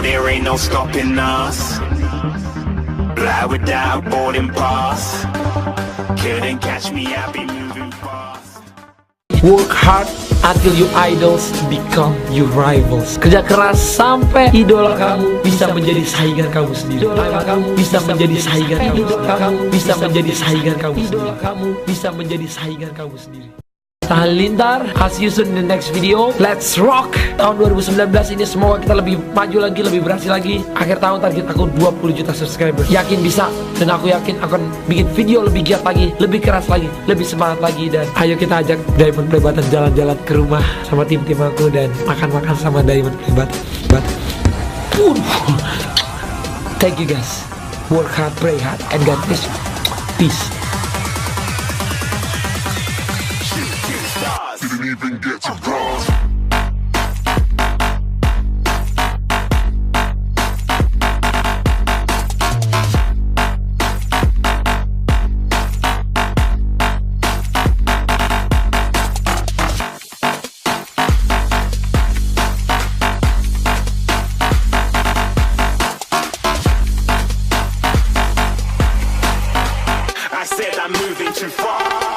there ain't no stopping us. Fly without boarding pass. Couldn't catch me, I'll be moving fast. Work hard until your idols become your rivals. Kerja keras sampai idola kamu bisa menjadi saingan kamu sendiri. Idola kamu bisa menjadi saingan kamu sendiri. Bisa menjadi saingan kamu sendiri. Idola kamu bisa menjadi saingan kamu sendiri. Atta halilintar, I'll see you soon in the next video. Let's rock! Tahun 2019 ini semoga kita lebih maju lagi, lebih berhasil lagi. Akhir tahun target aku 20 juta subscriber. Yakin bisa, dan aku yakin akan bikin video lebih giat lagi, lebih keras lagi, lebih semangat lagi. Dan ayo kita ajak Diamond Playbatan jalan-jalan ke rumah sama tim-tim aku dan makan-makan sama Diamond Playbatan. Thank you guys. Work hard, pray hard, and God bless you. Peace. Didn't even get to bronze. I said I'm moving too far.